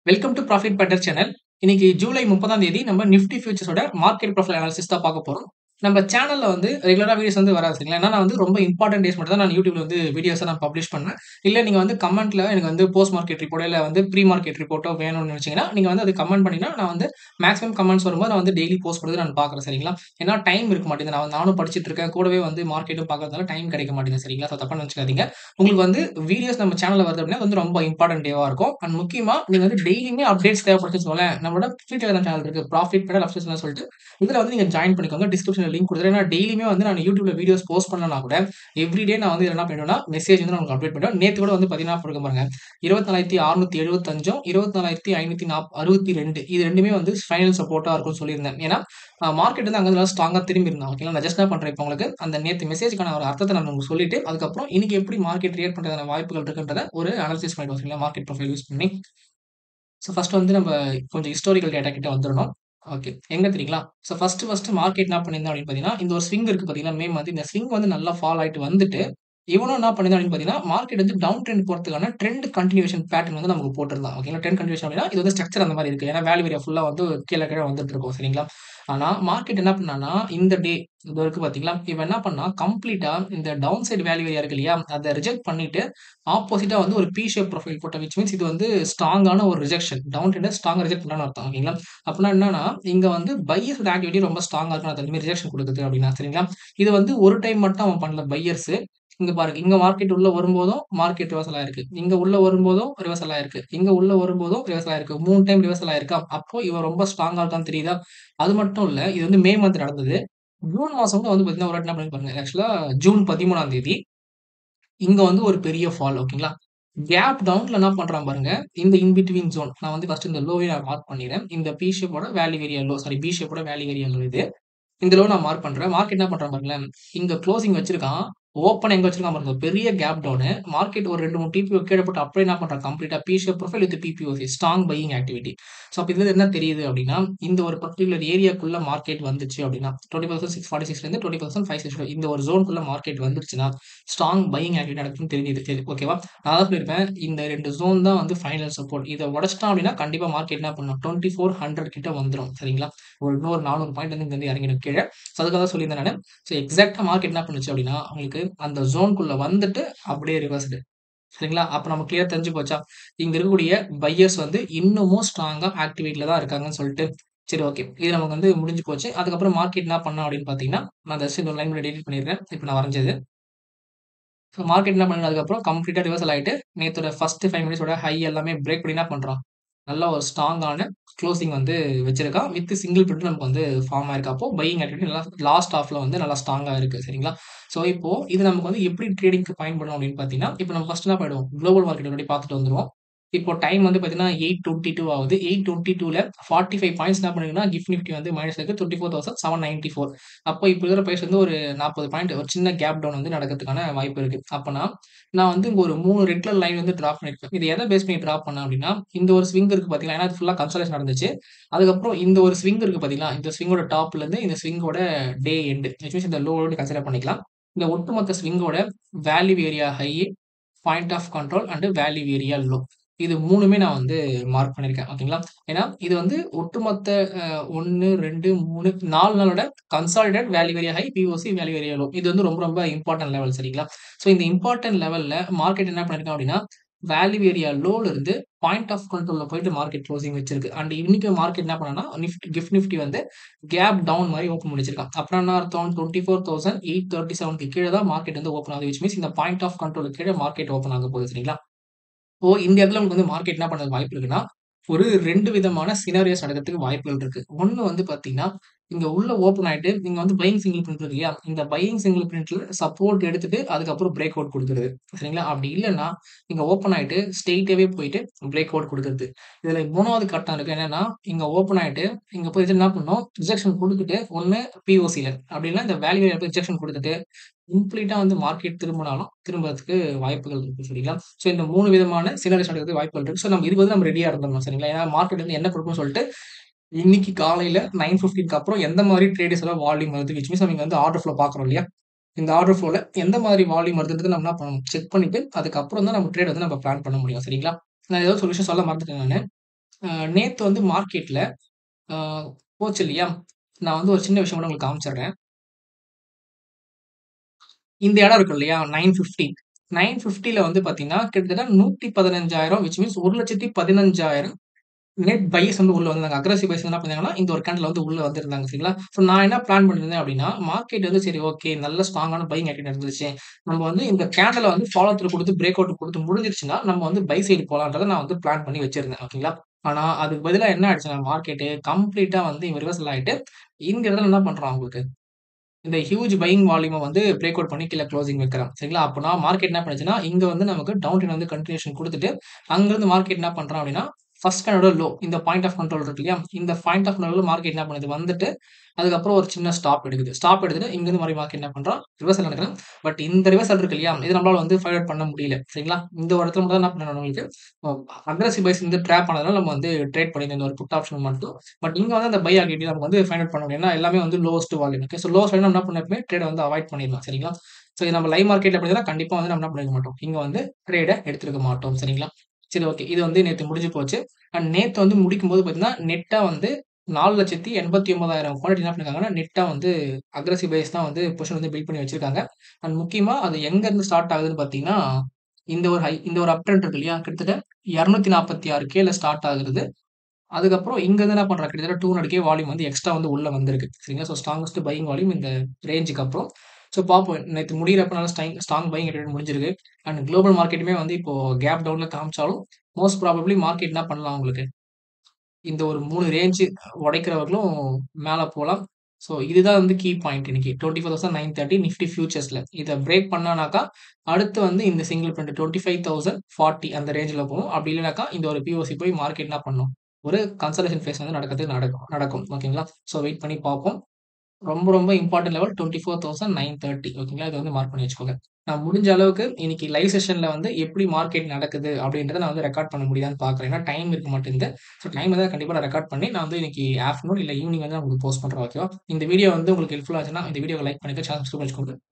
Welcome to profit butter channel. இன்னைக்கு ஜூலை 30ஆம் தேதி நம்ம நிஃப்டி ஃபியூச்சர்ஸோட மார்க்கெட் ப்ரொஃபைல் அனாலிசிஸ் தான் பார்க்க போறோம். நம்ம சேனல்ல வந்து ரெகுலரா வீடியோஸ் வந்து வராது சரிங்களா? ஏன்னா நான் வந்து ரொம்ப இம்பார்ட்டன்ட் டேஸ் மட்டும் தான் நான் யூடியூப்ல வந்து வீடியோஸை நான் பப்ளிஷ் பண்ணேன். இல்ல நீங்க வந்து கமெண்ட்ல எனக்கு வந்து போஸ்ட் மார்க்கெட் ரிப்போர்ட்டோ இல்ல வந்து ப்ரீ மார்க்கெட் ரிப்போர்ட்டோ வேணும்னு நினைச்சீங்கன்னா நீங்க வந்து அது கமெண்ட் பண்ணீங்கன்னா நான் வந்து மேக்ஸிமம் கமெண்ட்ஸ் வரும்போது நான் வந்து டெய்லி போஸ்ட் பண்ணுறது நான் பார்க்குறேன் சரிங்களா? ஏன்னா டைம் இருக்க மாட்டேங்குது. நானும் படிச்சுட்டு இருக்கேன். கூடவே வந்து மார்க்கெட்டும் பார்க்கறதுனால டைம் கிடைக்க மாட்டேங்குது சரிங்களா? ஸோ தப்பா நினைச்சுக்காதீங்க. உங்களுக்கு வந்து வீடியோஸ் நம்ம சேனல்ல வருது அப்படின்னா அது வந்து ரொம்ப இம்பார்ட்டன்ட் டேவா இருக்கும். அண்ட் முக்கியமா நீங்க வந்து டெய்லியுமே அப்டேட்ஸ் தேவைப்படுதுன்னு சொல்லேன். நம்மளோட ஃப்ரீ டெலிகிராம் சேனல் இருக்கு. ப்ராஃபிட் பெடல் அப்டேட்ஸ்னு சொல்லிட்டு இதுல வந்து நீங்க ஜாயின் பண்ணிக்கோங்க. டிஸ்கிரிப்ஷன்ல லிங்க் குடுக்குறேன். ஏன்னா டெய்லியுமே வந்து நான் யூடியூப்ல வீடியோஸ் போஸ்ட் பண்ணலனா கூட எவ்ரிடே நான் வந்து என்ன பண்ணுவேன்னா மெசேஜ் வந்து நான் உங்களுக்கு அப்டேட் பண்ணுவேன். நேத்து கூட வந்து பார்த்தீங்கன்னா போட்டுருக்கேன் பாருங்க. 24,675 24,562 இது ரெண்டுமே வந்து ஃபைனல் சப்போர்ட்டா இருக்கும்னு சொல்லியிருந்தேன். ஏன்னா மார்க்கெட் வந்து அங்க நல்லா ஸ்ட்ராங்கா திரும்பி இருந்தான். ஓகேங்களா? நான் ஜஸ்ட் என்ன பண்றேன் இப்போ உங்களுக்கு அந்த நேத்து மெசேஜ்க்கான ஒரு அர்த்தத்தை நான் உங்களுக்கு சொல்லிட்டு அதுக்கப்புறம் இன்னைக்கு எப்படி மார்க்கெட் ரியாக்ட் பண்றதுக்கான வாய்ப்புகள் இருக்குன்றத ஒரு அனாலிசிஸ் பண்ணிடுவோம் சரிங்களா? மார்க்கெட் ப்ரொஃபைல் யூஸ் பண்ணி. ஸோ ஃபர்ஸ்ட் வந்து நம்ம கொஞ்சம் ஹிஸ்டாரிக்கல் டேட்டா கிட்ட வந்துரணும். ஓகே. எங்க தெரியுங்களா? ஸோ ஃபர்ஸ்ட் மார்க்கெட் என்ன பண்ணியிருந்தான் அப்படின்னு பார்த்தீங்கன்னா, இந்த ஒரு ஸ்விங் இருக்கு பார்த்தீங்களா? மே மந்த் இந்த ஸ்விங் வந்து நல்லா ஃபால் ஆயிட்டு வந்துட்டு, இவனும் என்ன பண்ணியிருந்தான் அப்படின்னு பார்த்தீங்கன்னா, மார்க்கெட் வந்து டவுன் ட்ரெண்ட் போறதுக்கான ட்ரெண்ட் கன்டினியூவேஷன் பேட்டர்ன் வந்து நமக்கு போட்டிருந்தான். ஓகேங்களா? ட்ரெண்ட் கன்டினியூவேஷன் அப்படின்னா, இது வந்து ஸ்ட்ரக்சர் அந்த மாரி இருக்கு. ஏன்னா வேல்யூ ஏரியா ஃபுல்லா வந்து கீழ கீழ வந்துட்டு இருக்கும். சரிங்களா? ஆனா மார்க்கெட் என்ன பண்ணான்னா, இந்த டே இதோ இருக்கு பார்த்தீங்களா? இவன் என்ன பண்ணான், கம்ப்ளீட்டா இந்த டவுன் சைட் வேல்யூ ஏரியா இருக்கு இல்லையா? அத ரிஜெக்ட் பண்ணிட்டு, ஆப்போசிட்டா வந்து ஒரு பி ஷேப் ப்ரொஃபைல் போட்ட விச் மீன்ஸ் இது வந்து ஸ்ட்ராங்கான ஒரு ரிஜெக்ஷன். டவுன் ட்ரெண்ட ஸ்ட்ராங்கா ரிஜெக்ட் பண்ணான்னு அர்த்தம். ஓகேங்களா? அப்படின்னா என்னன்னா, இங்க வந்து பையர்ஸோட ஆக்டிவிட்டி ரொம்ப ஸ்ட்ராங்கா இருக்குன்னு அர்த்தம். இந்த மாரி ரிஜெக்ஷன் குடுக்குது அப்படின்னா, சரிங்களா? இது வந்து ஒரு டைம் மட்டும் அவன் பண்ணல பையர்ஸ். இங்க பாருங்க. இங்க மார்க்கெட் உள்ள வரும்போதும் மார்க்கெட் ரிவர்சல் ஆயிருக்கு. இங்க உள்ள வரும்போதும் ரிவர்சல் ஆயிருக்கு. இங்க உள்ள வரும்போதும் ரிவர்சல் ஆயிருக்கு. 3 டைம் ரிவர்சல் ஆயிருக்கா? அப்போ இவன் ரொம்ப ஸ்ட்ராங்கா இருக்கான்னு தெரியுதா? அது மட்டும் இல்ல. இது வந்து மே மந்த் நடந்தது. ஜூன் மாசம் கூட வந்து பார்த்தீங்கன்னா, ஒரு வாட்டி என்ன பண்ணிருப்பாருங்க. ஆக்சுவலா ஜூன் 13ஆம் தேதி இங்க வந்து ஒரு பெரிய ஃபால் ஓகேங்களா? கேப் டவுன்ல என்ன பண்றான் பாருங்க. இந்த இன் பிட்வீன் ஜோன் நான் வந்து ஃபர்ஸ்ட் இந்த லோவே நான் மார்க் பண்ணிறேன். இந்த பி ஷேப்போட value area low sorry B ஷேப்போட வேல்யூ ஏரியா லோ இது. இந்த லோ நான் மார்க் பண்றேன். மார்க்கெட் என்ன பண்றான் பாருங்களேன். இங்க குளோசிங் வச்சிருக்கான். ஓப்பன் எங்க வச்சிருக்கான் பாருங்க. பெரிய கேப் டவுனு. மார்க்கெட் ஒரு 2, 3 டிபிஓ கீழ போட்டு அப்படியே என்ன பண்றான் கம்ப்ளீட்டா B shape profile with BPOC strong buying activity. So அப்ப இதுல என்ன தெரியுது அப்படின்னா, இந்த ஒரு பர்ட்டிகுலர் ஏரியாக்குள்ள மார்க்கெட் வந்துச்சு அப்படின்னா 20,646 லேருந்து 20,565 இந்த ஒரு ஜோன்க்குள்ள மார்க்கெட் வந்துருச்சுன்னா, ஸ்ட்ராங் பையிங் ஆக்டிவிட்டி நடக்குதுன்னு தெரியுது. சரி ஓகேவா? நான் தான் சொல்லியிருப்பேன். இந்த 2 ஜோன் தான் வந்து ஃபைனல் சப்போர்ட். இத உடைச்சிட்டான் அப்படின்னா கண்டிப்பா மார்க்கெட் என்ன பண்ணும் 2400 கிட்ட வந்துரும். சரிங்களா? ஒரு இன்னொரு 400 பாயிண்ட் வந்து இங்க இருந்து இறங்கிடும் கீழ. ஸோ அதுக்காக தான் சொல்லியிருந்தேன் நானு. ஸோ எக்ஸாக்ட்டா மார்க்கெட் என்ன பண்ணுச்சு அப்டின்னா, உங்களுக்கு அந்த ஜோன்க்குள்ள வந்துட்டு அப்படியே ரிவர்ஸ்டு. சரிங்களா? அப்ப நமக்கு கிளியரா தெரிஞ்சு போச்சா? இங்க இருக்கக்கூடிய பையர்ஸ் வந்து இன்னமும் ஸ்ட்ராங்கா ஆக்டிவேட்ல தான் இருக்காங்கன்னு சொல்லிட்டு. சரி ஓகே. இது நமக்கு வந்து முடிஞ்சு போச்சு. அதுக்கப்புறம் மார்க்கெட் என்ன பண்ணான் அப்படின்னு பார்த்தீங்கன்னா, நான் ஜஸ்ட் இந்த லைன் டெலீட் பண்ணிடுறேன். இப்ப நான் வரைஞ்சது. ஸோ மார்க்கெட் என்ன பண்ணுது அதுக்கப்புறம் கம்ப்ளீட்டா ரிவர்சல் ஆயிட்டு, நேத்தோட ஃபர்ஸ்ட் 5 மினிட்ஸோட ஹை எல்லாமே பிரேக் பண்ணி என்ன பண்றான்? நல்ல ஒரு ஸ்ட்ராங்கான குளோசிங் வந்து வச்சிருக்கான். வித் சிங்கிள் பிரிண்ட் நமக்கு வந்து ஃபார்ம் ஆயிருக்கு. அப்போ பையிங் ஆக்டிவிட்டி நல்லா லாஸ்ட் ஹாஃப்ல வந்து நல்லா ஸ்ட்ராங்கா இருக்கு. சரிங்களா? ஸோ இப்போ இது நமக்கு வந்து எப்படி ட்ரேடிங்க்கு பயன்படும் அப்படின்னு பார்த்தீங்கன்னா, இப்போ நம்ம ஃபர்ஸ்ட் என்ன பண்ணிடுவோம்? குளோபல் மார்க்கெட் பத்தி பார்த்துட்டு வந்துருவோம். இப்போ டைம் வந்து பார்த்தீங்கன்னா 8:22 ஆகுது. 8:22ல 45 பாயிண்ட்ஸ் என்ன பண்ணிருக்குன்னா, கிஃப்ட் நிஃப்டி வந்து மைனஸ்ல இருக்கு. 24,794 அப்போ இப்போ இருக்கிற பிரைஸ் வந்து ஒரு 40 பாயிண்ட் ஒரு சின்ன கேப் டவுன் வந்து நடக்கிறதுக்கான வாய்ப்பு இருக்கு. அப்பன்னா, நான் வந்து இங்க ஒரு 3 ரெட் கலர் லைன் வந்து டிரா பண்ணியிருப்பேன். இது எத பேஸ் பண்ணி டிரா பண்ணேன் அப்டின்னா, இந்த ஒரு ஸ்விங் இருக்கு பார்த்தீங்களா? ஏன்னா, அது ஃபுல்லா கன்சாலிடேஷன் நடந்துச்சு. அதுக்கப்புறம் இந்த ஒரு ஸ்விங் இருக்கு பார்த்தீங்களா? இந்த ஸ்விங்கோட டாப்லருந்து இந்த ஸ்விங்கோட டே எண்ட் விச் மீன்ஸ் இந்த லோவோட கன்சிடர் பண்ணிக்கலாம். இந்த ஒட்டுமொத்த ஸ்விங்கோட value area high, point of control and value area low. இது 3மே நான் வந்து மார்க் பண்ணியிருக்கேன். ஓகேங்களா? ஏன்னா, இது வந்து ஒட்டுமொத்த 1, 2, 3 4 நாளோட consolidate value area high, POC value area low. இது வந்து ரொம்ப ரொம்ப இம்பார்ட்டன்ட் லெவல் சரிங்களா? ஸோ இந்த இம்பார்ட்டன்ட் லெவல்ல மார்க்கெட் என்ன பண்ணியிருக்கான் அப்டின்னா, வேல்யூ ஏரியா லோல இருந்து பாயிண்ட் ஆஃப் கண்ட்ரோல்ல போயிட்டு மார்க்கெட் குளோசிங் வச்சிருக்கு. அண்ட் இன்னைக்கு மார்க்கெட் என்ன பண்ணான்னா, கிஃப்ட் நிஃப்டி வந்து கேப் டவுன் மாரி ஓப்பன் முடிச்சிருக்கான். அப்புறம் என்ன அர்த்தம் 24,837க்கு கீழ தான் மார்க்கெட் வந்து ஓப்பன் ஆகுது. விச் மீன்ஸ் இந்த பாயிண்ட் ஆஃப் கண்ட்ரோலுக்கு கீழ மார்க்கெட் ஓப்பன் ஆக போகுது சரிங்களா? இப்போ இந்த இடத்துல உங்களுக்கு வந்து மார்க்கெட் என்ன பண்ண வாய்ப்பு இருக்குன்னா, ஒரு 2 விதமான சினாரியோஸ் நடக்கிறதுக்கு வாய்ப்புகள் இருக்கு. ஒண்ணு வந்து பார்த்தீங்கன்னா, இங்க உள்ள ஓப்பன் ஆயிட்டு நீங்க வந்து பையிங் சிங்கிள் பிரிண்ட் இருக்கு இல்லையா? இந்த பையிங் சிங்கிள் பிரிண்ட்ல சப்போர்ட் எடுத்துட்டு அதுக்கப்புறம் பிரேக் அவுட் குடுக்குறது. சரிங்களா? அப்படி இல்லன்னா, இங்க ஓப்பன் ஆயிட்டு ஸ்ட்ரெய்ட்டாவே போயிட்டு பிரேக் அவுட் குடுக்குறது. இதுல 3வது கட்டம் இருக்கு. என்னன்னா, இங்க ஓப்பன் ஆயிட்டு இங்க போயிட்டு என்ன பண்ணணும், ரிஜெக்ஷன் குடுத்துட்டு ஒண்ணு பிஓசில அப்படி இல்லன்னா இந்த வேல்யூ ரிஜெக்ஷன் குடுத்துட்டு கம்ப்ளீட்டா வந்து மார்க்கெட் திரும்புனாலும் திரும்புறதுக்கு வாய்ப்புகள் இருக்கு சரிங்களா? ஸோ இந்த 3 விதமான சினாரியோஸ் நடக்கிறதுக்கு வாய்ப்புகள் இருக்கு. ஸோ நம்ம இதுக்கு வந்து நம்ம ரெடியா இருந்துரணும் சரிங்களா? ஏன்னா மார்க்கெட் வந்து என்ன குடுக்கும்னு சொல்லிட்டு இன்னைக்கு காலையில 9:15க்கு அப்புறம் எந்த மாரி ட்ரேடர்ஸ் எல்லாம் வால்யூம் வருது விச் மீன்ஸ் நம்ம இங்க வந்து ஆர்டர் ஃப்ளோ பார்க்குறோம் இல்லையா? இந்த ஆர்டர் ஃப்ளோல எந்த மாதிரி வால்யூம் வருதுன்றது நம்ம என்ன பண்ணணும்? செக் பண்ணிட்டு, அதுக்கப்புறம் தான் நம்ம ட்ரேட் வந்து நம்ம பிளான் பண்ண முடியும். சரிங்களா? நான் ஏதோ ஒரு விஷயம் சொல்ல மறந்துட்டேன் நானு. நேத்து வந்து மார்க்கெட்ல அ போச்சு இல்லையா? நான் வந்து ஒரு சின்ன விஷயம் கூட உங்களுக்கு காமிச்சிடுறேன். இந்த இடம் இருக்கு இல்லையா? 950 950ல வந்து பார்த்தீங்கன்னா, கிட்டத்தட்ட 115,000 விச் மீன்ஸ் 1,15,000 நெட் பையர்ஸ் வந்து உள்ள வந்தாங்க. அக்ரெசிவ் பையர்ஸ் என்ன பண்ணாங்கன்னா, இந்த ஒரு கேண்டில்ல வந்து உள்ள வந்திருந்தாங்க. சரிங்களா? ஸோ நான் என்ன பிளான் பண்ணியிருந்தேன் அப்டின்னா, மார்க்கெட் வந்து சரி ஓகே நல்ல ஸ்ட்ராங்கான பையிங் ஆக்டிவிட்டி நடந்துருச்சு. நம்ம வந்து இந்த கேண்டில வந்து ஃபாலோ த்ரூ குடுத்து பிரேக் அவுட் குடுத்து முடிஞ்சிருச்சுன்னா, நம்ம வந்து பை சைடு போலான்றத நான் வந்து பிளான் பண்ணி வச்சிருந்தேன். ஓகேங்களா? ஆனா அதுக்கு பதிலா என்ன ஆயிடுச்சுன்னா, மார்க்கெட்டு கம்ப்ளீட்டா வந்து இவன் ரிவர்சல் ஆயிட்டு, இந்த இடத்துல என்ன பண்றான் உங்களுக்கு இந்த ஹியூஜ் பையிங் வால்யூம வந்து பிரேக் அவுட் பண்ணி கீழ குளோசிங் வைக்கிறான். சரிங்களா? அப்பன்னா மார்க்கெட் என்ன பண்ணுச்சுன்னா, இங்க வந்து நமக்கு டவுன் ட்ரெண்ட் வந்து கன்டினியூஷன் குடுத்துட்டு, அங்கருந்து மார்க்கெட் என்ன பண்றான் அப்டின்னா, ஃபர்ஸ்ட் கேண்டலோட லோ இந்த பாயிண்ட் ஆஃப் கண்ட்ரோல் இருக்கு இல்லையா? இந்த பாயிண்ட் ஆஃப் கண்ட்ரோல்ல மார்க்கெட் என்ன பண்ணுது வந்துட்டு, அதுக்கப்புறம் ஒரு சின்ன ஸ்டாப் எடுக்குது. ஸ்டாப் எடுத்துட்டு இங்கருந்து மறுபடியும் மார்க்கெட் என்ன பண்றான், ரிவர்சல் நடக்குறான். பட் இந்த ரிவர்சல் இருக்கு இல்லையா? இது நம்மளால வந்து ஃபைண்ட் அவுட் பண்ண முடியல. சரிங்களா? இந்த ஒரு இடத்துல மட்டும் தான் என்ன பண்ணணும் உங்களுக்கு, அக்ரெசிவ் பைஸ் வந்து ட்ராப் ஆனதுனால நம்ம வந்து ட்ரேட் பண்ணியிருந்தோம் இந்த ஒரு புட் ஆப்ஷன் மட்டும். பட் இங்க வந்து அந்த பை ஆக்டிவிட்டி நமக்கு வந்து ஃபைண்ட் அவுட் பண்ண முடியும். ஏன்னா எல்லாமே வந்து lowest volume. Okay. So lowest volume நம்ம என்ன பண்ண எப்பவுமே ட்ரேட வந்து அவாய்ட் பண்ணிடலாம். சரிங்களா? ஸோ இது நம்ம லைவ் மார்க்கெட்ல பண்ணியிருந்தா கண்டிப்பா வந்து நம்ம என்ன பண்ணிருக்க மாட்டோம். இங்க வந்து ட்ரேட எடுத்திருக்க மாட்டோம். சரிங்களா? சரி ஓகே. இது வந்து நேத்து முடிஞ்சு போச்சு. அண்ட் நேத்து வந்து முடிக்கும்போது பார்த்தீங்கன்னா, நெட்டா வந்து 4,89,000 குவான்டிட்டி என்ன பண்ணிருக்காங்கன்னா, நெட்டா வந்து அக்ரெசிவ் பையர்ஸ் தான் வந்து பொசிஷன் வந்து பில்ட் பண்ணி வச்சிருக்காங்க. அண்ட் முக்கியமா அது எங்க இருந்து ஸ்டார்ட் ஆகுதுன்னு பார்த்தீங்கன்னா, இந்த ஒரு அப் ட்ரெண்ட் இருக்கு இல்லையா? கிட்டத்தட்ட 246Kல ஸ்டார்ட் ஆகுறது. அதுக்கப்புறம் இங்க இருந்து என்ன பண்றாங்க, கிட்டத்தட்ட 200K வால்யூம் வந்து எக்ஸ்ட்ரா வந்து உள்ள வந்திருக்கு. சரிங்களா? ஸோ ஸ்ட்ராங்கஸ்ட் பையிங் வால்யூம் இந்த ரேஞ்சுக்கு அப்புறம். ஸோ பார்ப்போம். நேத்து முடியிறப்ப நல்லா ஸ்ட்ராங் பையிங் ஆக்டிவிட்டி முடிஞ்சிருக்கு. அண்ட் குளோபல் மார்க்கெட்டுமே வந்து இப்போ கேப் டவுன்ல காமிச்சாலும், மோஸ்ட் ப்ராபப்ளி மார்க்கெட் என்ன பண்ணலாம் உங்களுக்கு, இந்த ஒரு 3 ரேஞ்ச் உடைக்கிறவர்களும் மேல போலாம். ஸோ இதுதான் வந்து கீ பாயிண்ட் இன்னைக்கு. 24,930 நிஃப்டி ஃபியூச்சர்ஸ்ல. இத பிரேக் பண்ணானாக்கா, அடுத்து வந்து இந்த சிங்கிள் ப்ரிண்ட் 25,040 அந்த ரேஞ்ச்ல போகும். அப்படி இல்லனாக்கா, இந்த ஒரு பிஓசி போய் மார்க்கெட் என்ன பண்ணும்? ஒரு கன்சாலிடேஷன் ஃபேஸ் வந்து நடக்கும் நடக்கும். ஓகேங்களா? ஸோ வெயிட் பண்ணி பார்ப்போம். ரொம்ப, ரொம்ப இம்பார்டன்ட் லெவல் 24,930 ஓகேங்களா? இத வந்து மார்க் பண்ணி வச்சுக்கோங்க. நான் முடிஞ்ச அளவுக்கு இன்னைக்கு லைவ் செஷன்ல வந்து எப்படி மார்க்கெட் நடக்குது அப்படின்றத நான் வந்து ரெக்கார்ட் பண்ண முடியுதான்னு பார்க்குறேன். ஏன்னா டைம் இருக்க மாட்டேங்குது. ஸோ டைம் இருந்தா கண்டிப்பா நான் ரெக்கார்ட் பண்ணி நான் வந்து இன்னைக்கு ஆஃப்டர்நூன் இல்ல ஈவினிங் வந்து நான் உங்களுக்கு போஸ்ட் பண்றேன். ஓகேவா? இந்த வீடியோ வந்து உங்களுக்கு ஹெல்ப்ஃபுல்லா இருந்துச்சுன்னா, இந்த வீடியோவ லைக் பண்ணிட்டு சேனல் சப்ஸ்கிரைப் பண்ணிக்கோங்க.